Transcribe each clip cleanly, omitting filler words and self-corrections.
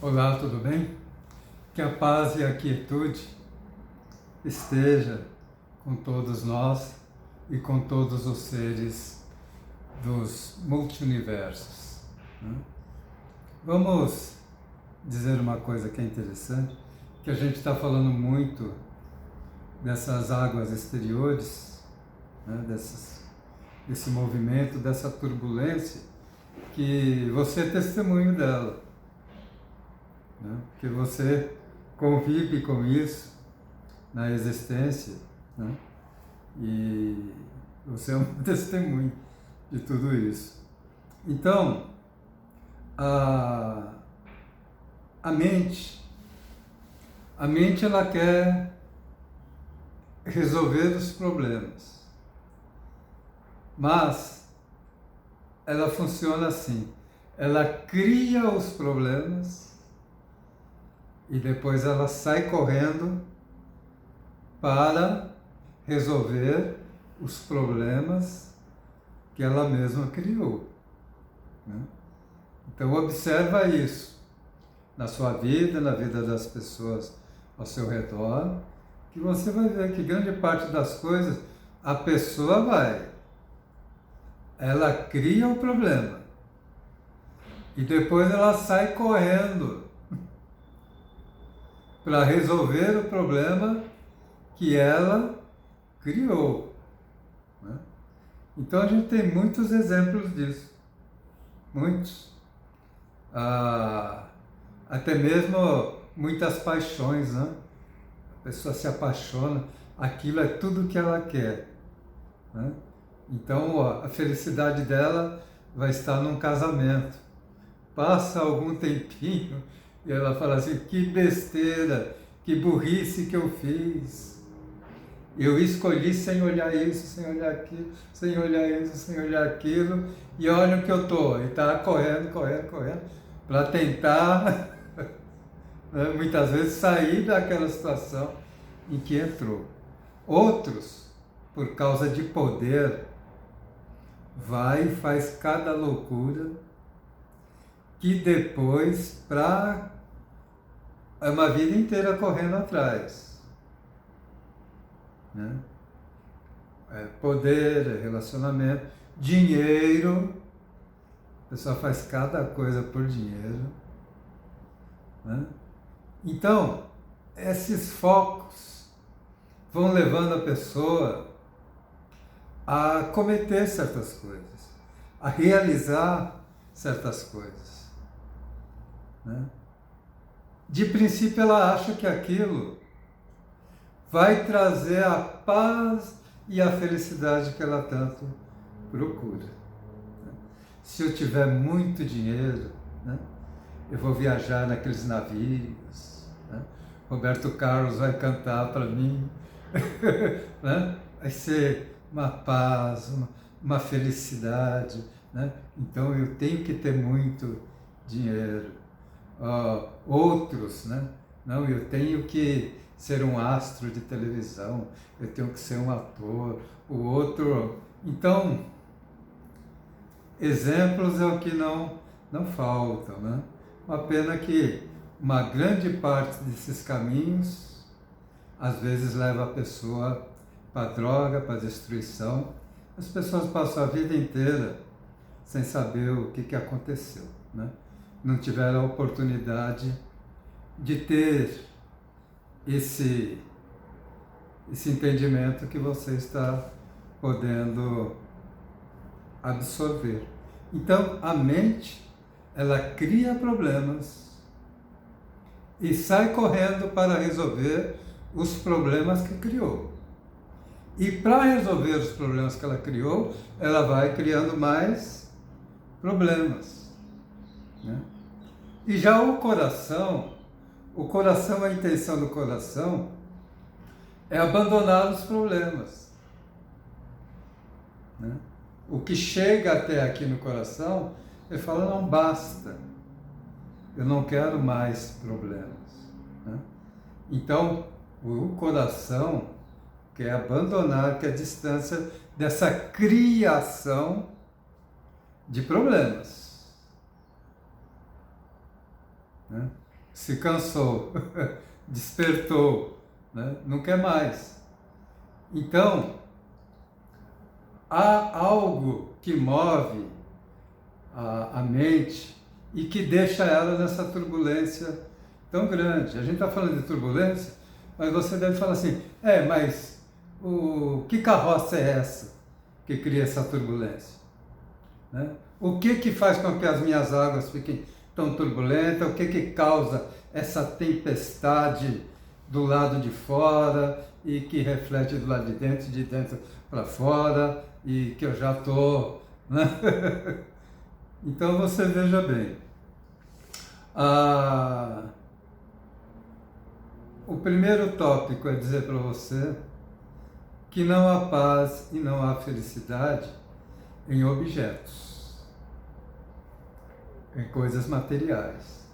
Olá, tudo bem? Que a paz e a quietude esteja com todos nós e com todos os seres dos multiversos. Né? Vamos dizer uma coisa que é interessante, que a gente está falando muito dessas águas exteriores, né? Desse movimento, dessa turbulência, que você é testemunho dela, né? Que você convive com isso na existência, né? E você é um testemunho de tudo isso. Então, a, a mente, a mente ela quer resolver os problemas, mas ela funciona assim, ela cria os problemas e depois ela sai correndo para resolver os problemas que ela mesma criou, né? Então observa isso na sua vida, na vida das pessoas ao seu redor, que você vai ver que grande parte das coisas a pessoa ela cria o problema e depois ela sai correndo para resolver o problema que ela criou, né? Então a gente tem muitos exemplos disso, muitos. Até mesmo muitas paixões, né? A pessoa se apaixona, aquilo é tudo que ela quer, né? Então a felicidade dela vai estar num casamento. Passa algum tempinho e ela fala assim, que besteira, que burrice que eu fiz. Eu escolhi sem olhar isso, sem olhar aquilo, sem olhar isso, sem olhar aquilo, e olha o que eu estou. E está correndo, para tentar, né, muitas vezes, sair daquela situação em que entrou. Outros, por causa de poder, vai e faz cada loucura, que depois, é uma vida inteira correndo atrás, né? Poder, relacionamento, dinheiro, a pessoa faz cada coisa por dinheiro, né? Então, esses focos vão levando a pessoa a cometer certas coisas, a realizar certas coisas, né? De princípio ela acha que aquilo vai trazer a paz e a felicidade que ela tanto procura. Se eu tiver muito dinheiro, né, eu vou viajar naqueles navios, né? Roberto Carlos vai cantar para mim, né? Vai ser uma paz, uma felicidade, né? Então eu tenho que ter muito dinheiro. Outros, né? Não, eu tenho que ser um astro de televisão, eu tenho que ser um ator, o outro. Então, exemplos é o que não faltam, né? Uma pena que uma grande parte desses caminhos, às vezes, leva a pessoa para a droga, para a destruição. As pessoas passam a vida inteira sem saber o que aconteceu, né? Não tiveram a oportunidade de ter esse entendimento que você está podendo absorver. Então, a mente, ela cria problemas e sai correndo para resolver os problemas que criou. E para resolver os problemas que ela criou, ela vai criando mais problemas, né? E já o coração, a intenção do coração é abandonar os problemas, né? O que chega até aqui no coração, ele fala, não basta, eu não quero mais problemas, né? Então, o coração quer abandonar, quer distância dessa criação de problemas. né? Se cansou, despertou, né? Não quer mais. Então, há algo que move a mente e que deixa ela nessa turbulência tão grande. A gente está falando de turbulência, mas você deve falar assim, mas que carroça é essa que cria essa turbulência? Né? O que faz com que as minhas águas fiquem tão turbulentas? O que causa essa tempestade do lado de fora e que reflete do lado de dentro para fora e que eu já estou... Né? Então você veja bem, o primeiro tópico é dizer para você que não há paz e não há felicidade em objetos, em coisas materiais.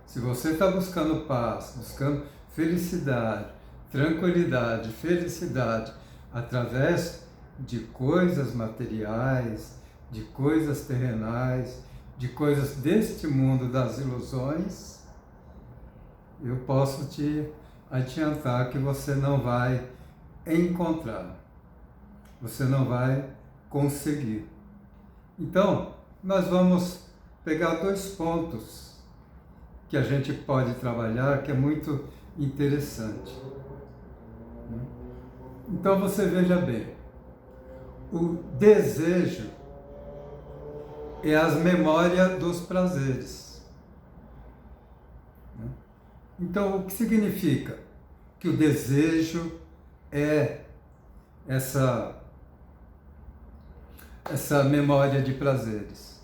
Se você está buscando paz, buscando felicidade, tranquilidade, felicidade através de coisas materiais, de coisas terrenais, de coisas deste mundo das ilusões, eu posso te adiantar que você não vai encontrar, você não vai conseguir. Então, nós vamos pegar 2 pontos que a gente pode trabalhar, que é muito interessante. Então você veja bem, o desejo é as memórias dos prazeres. Então, o que significa? Que o desejo é essa memória de prazeres.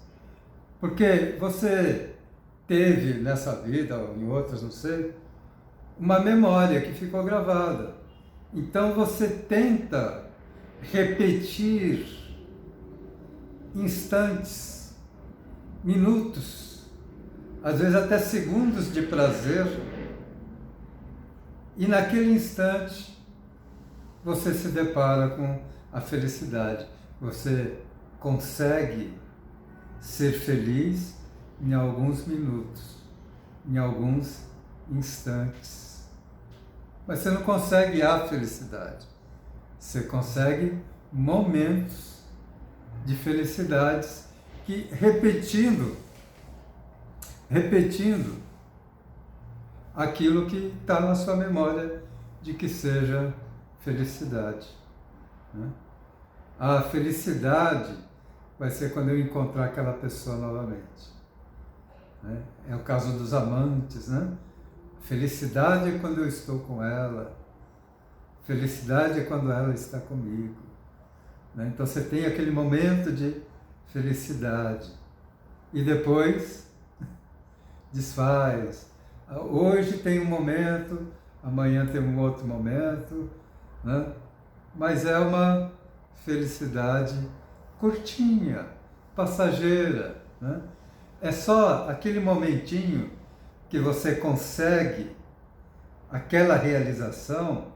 Porque você teve nessa vida, ou em outras, não sei, uma memória que ficou gravada. Então você tenta repetir instantes, minutos, às vezes até segundos de prazer, e naquele instante você se depara com a felicidade. Você consegue ser feliz em alguns minutos, em alguns instantes. Mas você não consegue a felicidade. Você consegue momentos de felicidades que, repetindo aquilo que está na sua memória de que seja felicidade. Né? A felicidade vai ser quando eu encontrar aquela pessoa novamente. Né? É o caso dos amantes, né? Felicidade é quando eu estou com ela. Felicidade é quando ela está comigo. Né? Então você tem aquele momento de felicidade. E depois desfaz. Hoje tem um momento, amanhã tem um outro momento, né? Mas é uma felicidade curtinha, passageira. Né? É só aquele momentinho que você consegue aquela realização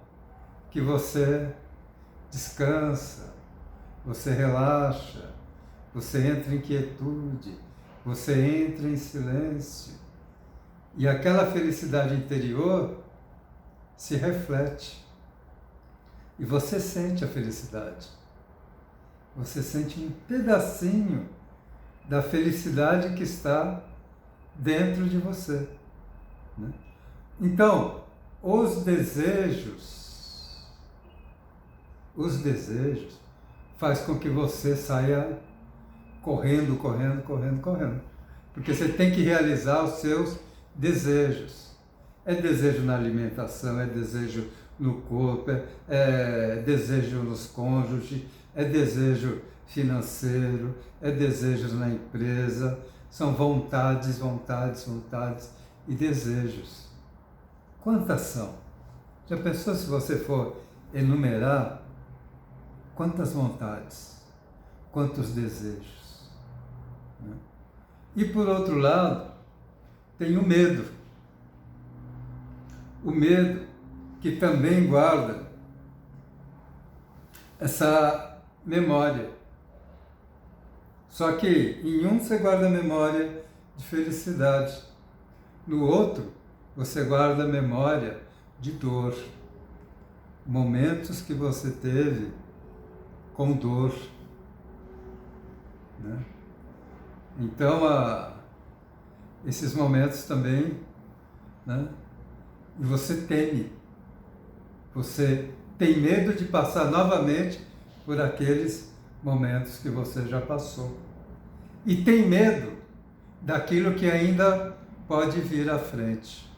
que você descansa, você relaxa, você entra em quietude, você entra em silêncio. E aquela felicidade interior se reflete. E você sente a felicidade. Você sente um pedacinho da felicidade que está dentro de você. Né? Então, os desejos faz com que você saia correndo. Porque você tem que realizar os seus desejos. É desejo na alimentação, é desejo no corpo, é desejo nos cônjuges, é desejo financeiro, é desejo na empresa, são vontades e desejos. Quantas são? Já pensou se você for enumerar quantas vontades, quantos desejos? Né? E por outro lado, tem o medo. O medo que também guarda essa memória. Só que em um você guarda a memória de felicidade, No outro, você guarda a memória de dor, momentos que você teve com dor, né? Então, esses momentos também, né? E você tem medo de passar novamente por aqueles momentos que você já passou. E tem medo daquilo que ainda pode vir à frente.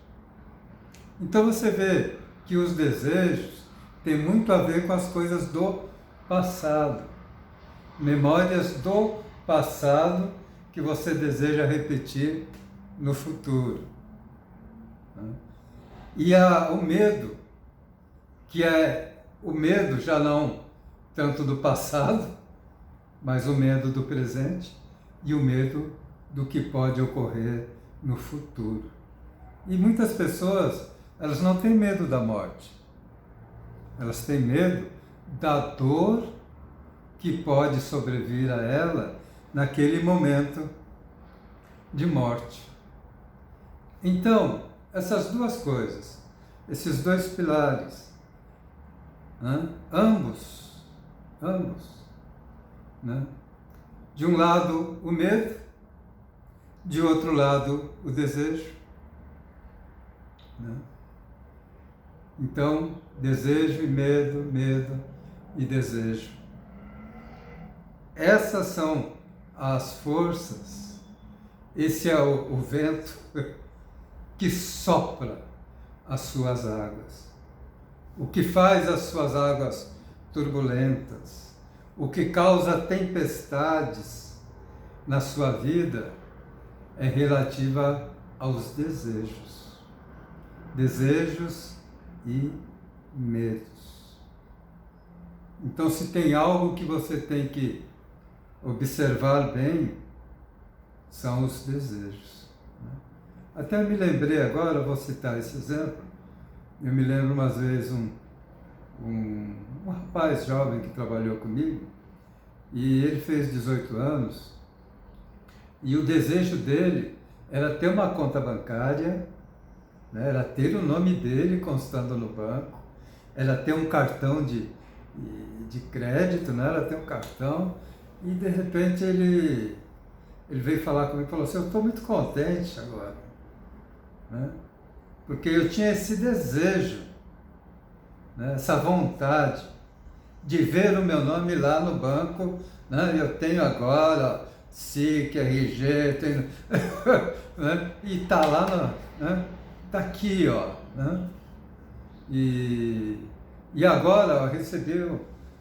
Então você vê que os desejos têm muito a ver com as coisas do passado. Memórias do passado que você deseja repetir no futuro. E o medo, que é o medo já não tanto do passado, mas o medo do presente e o medo do que pode ocorrer no futuro. E muitas pessoas, elas não têm medo da morte. Elas têm medo da dor que pode sobrevir a ela naquele momento de morte. Então, essas duas coisas, esses dois pilares, né? ambos, né? De um lado o medo, de outro lado o desejo, né? Então, desejo e medo, medo e desejo. Essas são as forças, esse é o vento que sopra as suas águas, o que faz as suas águas turbulentas, o que causa tempestades na sua vida é relativa aos desejos. Desejos e medos. Então, se tem algo que você tem que observar bem, são os desejos. Até me lembrei agora, vou citar esse exemplo, eu me lembro umas vezes um rapaz jovem que trabalhou comigo, e ele fez 18 anos, e o desejo dele era ter uma conta bancária, né, era ter o nome dele constando no banco, era ter um cartão de crédito, né, era ter um cartão, e de repente ele veio falar comigo e falou assim: eu estou muito contente agora, né, porque eu tinha esse desejo, né, essa vontade de ver o meu nome lá no banco, né, eu tenho agora SIC, RG, tenho, né, e está lá, né, está aqui, ó, né, e agora eu recebi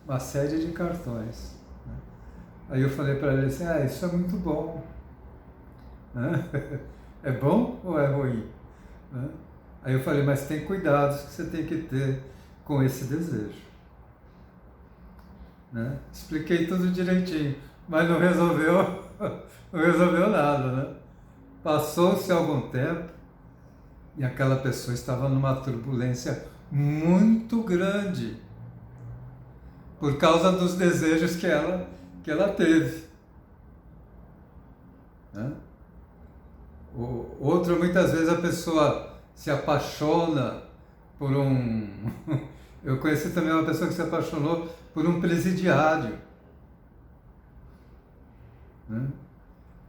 uma série de cartões, né. Aí eu falei para ele assim: isso é muito bom, né? É bom ou é ruim, né? Aí eu falei: mas tem cuidados que você tem que ter com esse desejo, né? Expliquei tudo direitinho, mas não resolveu nada, né? Passou-se algum tempo e aquela pessoa estava numa turbulência muito grande por causa dos desejos que ela teve, né? Outro, muitas vezes a pessoa se apaixona por eu conheci também uma pessoa que se apaixonou por um presidiário, né?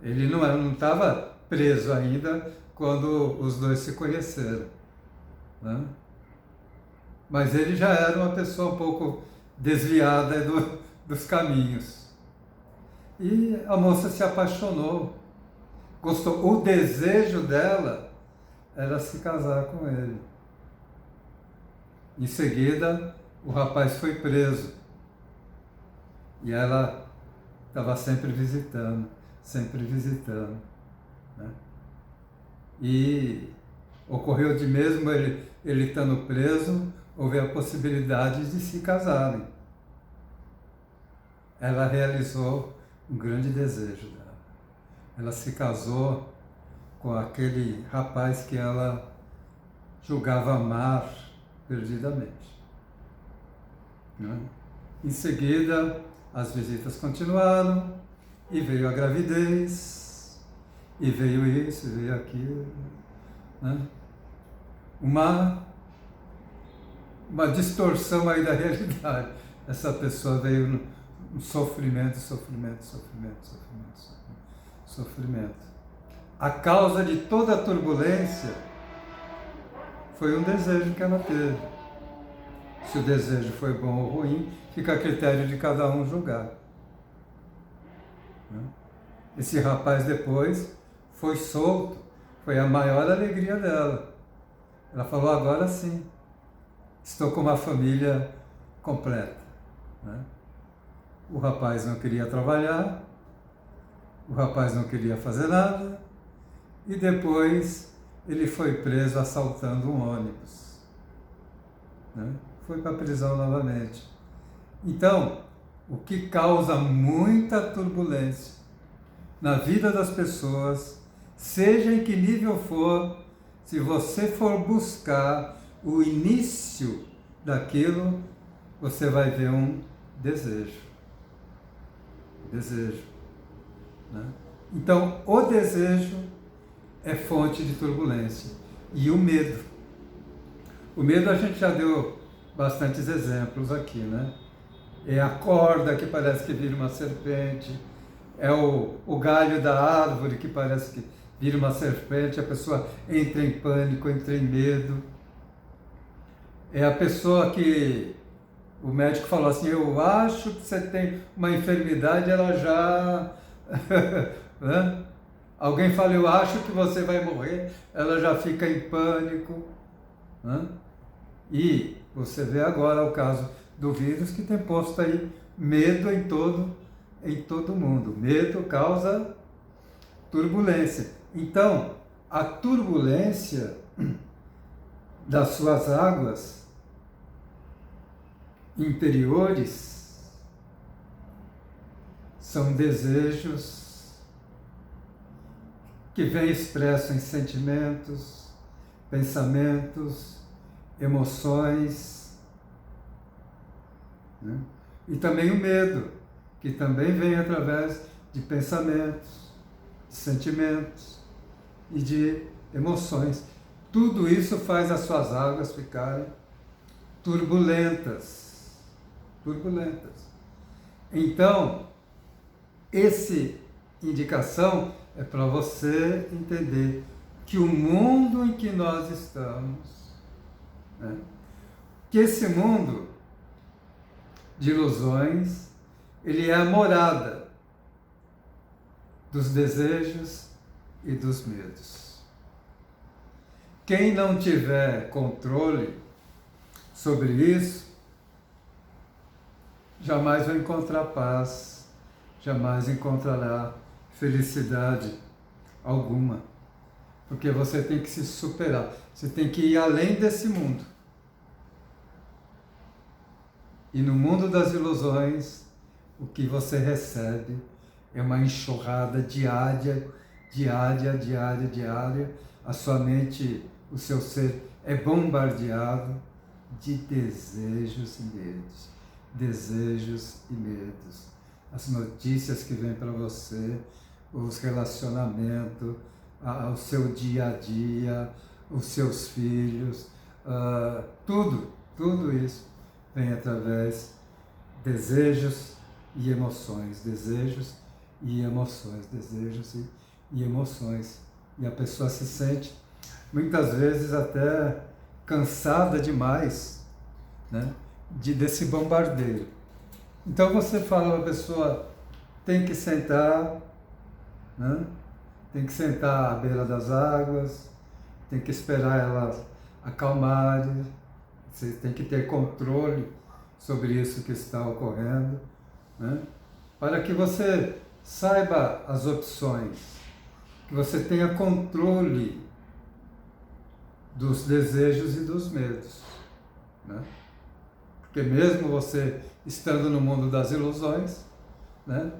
Ele não estava preso ainda quando os dois se conheceram, né? Mas ele já era uma pessoa um pouco desviada dos caminhos. E a moça se apaixonou, gostou. O desejo dela era se casar com ele. Em seguida, o rapaz foi preso. E ela estava sempre visitando, né? E ocorreu de mesmo ele estando preso, houve a possibilidade de se casarem. Ela realizou um grande desejo dela. Ela se casou com aquele rapaz que ela julgava amar perdidamente, né? Em seguida, as visitas continuaram, e veio a gravidez, e veio isso, e veio aquilo, né? Uma distorção aí da realidade. Essa pessoa veio no sofrimento, sofrimento, sofrimento, sofrimento, sofrimento, sofrimento. A causa de toda a turbulência foi um desejo que ela teve. Se o desejo foi bom ou ruim, fica a critério de cada um julgar. Esse rapaz depois foi solto, foi a maior alegria dela. Ela falou, agora sim, estou com uma família completa. O rapaz não queria trabalhar, o rapaz não queria fazer nada, e depois ele foi preso assaltando um ônibus. Foi para a prisão novamente. Então, o que causa muita turbulência na vida das pessoas, seja em que nível for, se você for buscar o início daquilo, você vai ver um desejo. Desejo. Então, o desejo é fonte de turbulência. E o medo. O medo a gente já deu bastantes exemplos aqui, né? É a corda que parece que vira uma serpente, é o galho da árvore que parece que vira uma serpente, a pessoa entra em pânico, entra em medo. É a pessoa que o médico falou assim, eu acho que você tem uma enfermidade, ela já... né? Alguém fala, eu acho que você vai morrer, ela já fica em pânico. Né? E você vê agora o caso do vírus que tem posto aí medo em todo mundo. Medo causa turbulência. Então, a turbulência das suas águas interiores são desejos que vêm expressos em sentimentos, pensamentos, emoções, né? E também o medo, que também vem através de pensamentos, de sentimentos e de emoções. Tudo isso faz as suas águas ficarem turbulentas. Turbulentas. Então, essa indicação é para você entender que o mundo em que nós estamos, né, que esse mundo de ilusões, ele é a morada dos desejos e dos medos. Quem não tiver controle sobre isso, jamais vai encontrar paz, jamais encontrará felicidade alguma, porque você tem que se superar, você tem que ir além desse mundo. E no mundo das ilusões, o que você recebe é uma enxurrada diária, a sua mente, o seu ser é bombardeado de desejos e medos. Desejos e medos. As notícias que vêm para você, os relacionamentos, o seu dia a dia, os seus filhos, tudo isso vem através de desejos e emoções, desejos e emoções, desejos e emoções. E a pessoa se sente, muitas vezes, até cansada demais, né, desse bombardeio. Então você fala para a pessoa, tem que sentar, né, tem que sentar à beira das águas, tem que esperar elas acalmarem, você tem que ter controle sobre isso que está ocorrendo, né, para que você saiba as opções, que você tenha controle dos desejos e dos medos, né? Porque mesmo você estando no mundo das ilusões, né,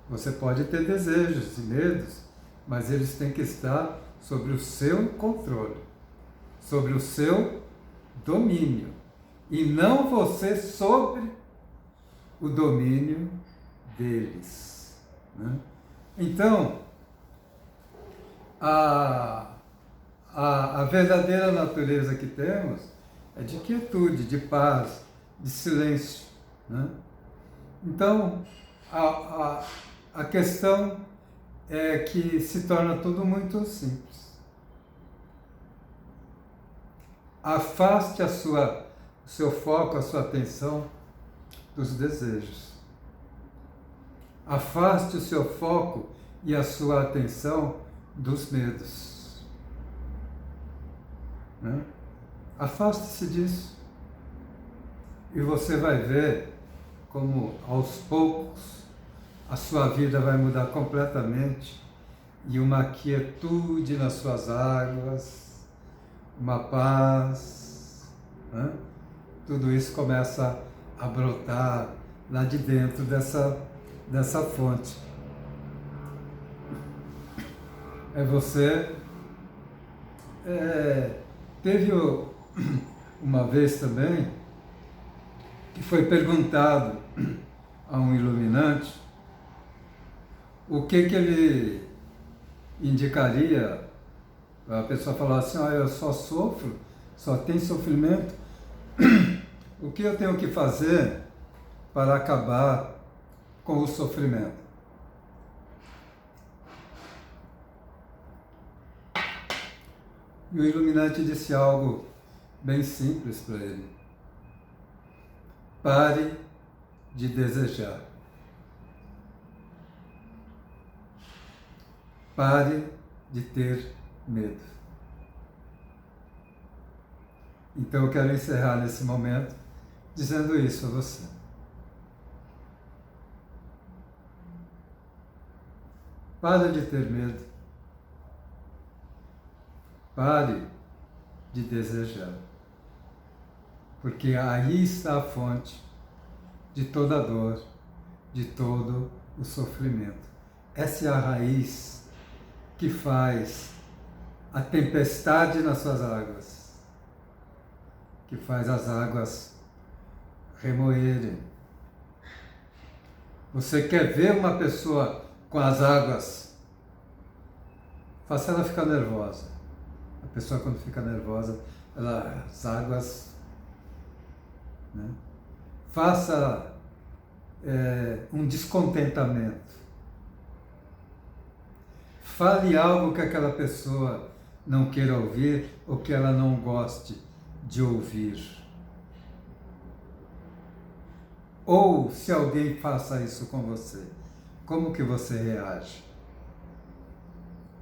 você pode ter desejos e medos, mas eles têm que estar sobre o seu controle, sobre o seu domínio, e não você sobre o domínio deles, né? Então, a a verdadeira natureza que temos é de quietude, de paz, de silêncio, né? Então, a questão é que se torna tudo muito simples. Afaste o seu foco, a sua atenção dos desejos. Afaste o seu foco e a sua atenção dos medos, né? Afaste-se disso e você vai ver como aos poucos a sua vida vai mudar completamente e uma quietude nas suas águas, uma paz, né? Tudo isso começa a brotar lá de dentro dessa fonte. Você teve uma vez também que foi perguntado a um iluminante o que ele indicaria. A pessoa falava assim: eu só sofro, só tem sofrimento, o que eu tenho que fazer para acabar com o sofrimento? E o iluminante disse algo bem simples para ele: pare de desejar. Pare de ter medo. Então eu quero encerrar nesse momento dizendo isso a você. Pare de ter medo. Pare de desejar. Porque aí está a fonte de toda a dor, de todo o sofrimento. Essa é a raiz que faz a tempestade nas suas águas, que faz as águas remoerem. Você quer ver uma pessoa com as águas? Faça ela ficar nervosa. A pessoa, quando fica nervosa, as águas, né? Faça um descontentamento. Fale algo que aquela pessoa não queira ouvir ou que ela não goste de ouvir. Ou se alguém faça isso com você, como que você reage?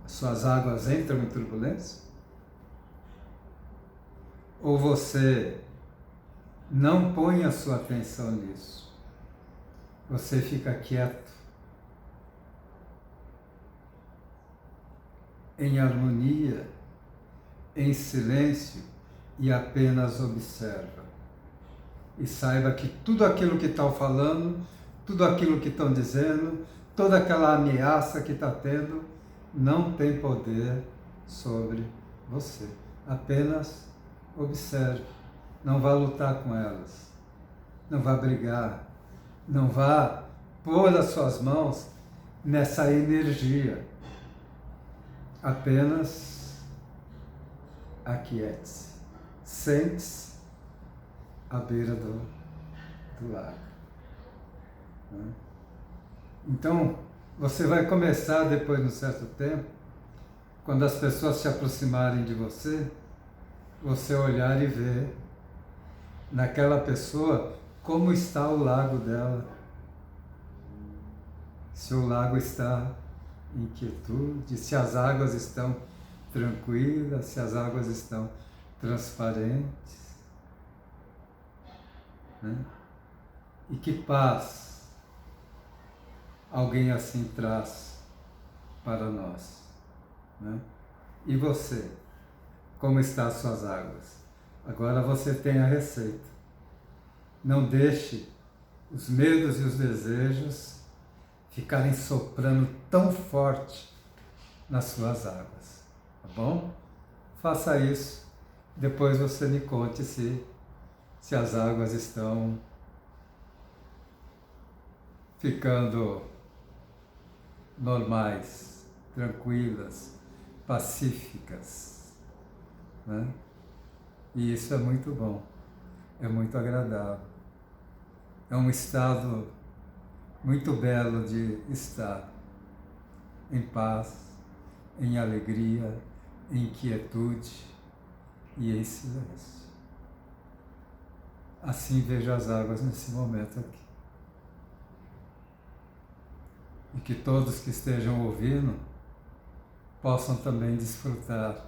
Suas águas entram em turbulência? Ou você não põe a sua atenção nisso? Você fica quieto, em harmonia, em silêncio e apenas observa. E saiba que tudo aquilo que estão falando, tudo aquilo que estão dizendo, toda aquela ameaça que está tendo, não tem poder sobre você. Apenas observe. Não vá lutar com elas. Não vá brigar. Não vá pôr as suas mãos nessa energia. Apenas aquiete-se. Sente-se à beira do lago. Então, você vai começar depois de um certo tempo, quando as pessoas se aproximarem de você, você olhar e ver naquela pessoa como está o lago dela. Se o lago está em quietude, se as águas estão tranquilas, se as águas estão transparentes, né? E que paz alguém assim traz para nós, né? E você, como estão as suas águas? Agora você tem a receita. Não deixe os medos e os desejos ficarem soprando tão forte nas suas águas, tá bom? Faça isso, depois você me conte se as águas estão ficando normais, tranquilas, pacíficas, né? E isso é muito bom, é muito agradável. É um estado muito belo de estar em paz, em alegria, em quietude e em silêncio. Assim vejo as águas nesse momento aqui. E que todos que estejam ouvindo possam também desfrutar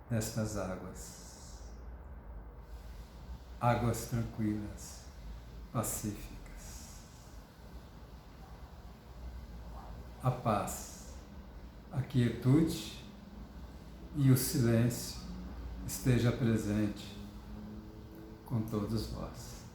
destas águas. Águas tranquilas, pacíficas. A paz, a quietude e o silêncio esteja presente com todos vós.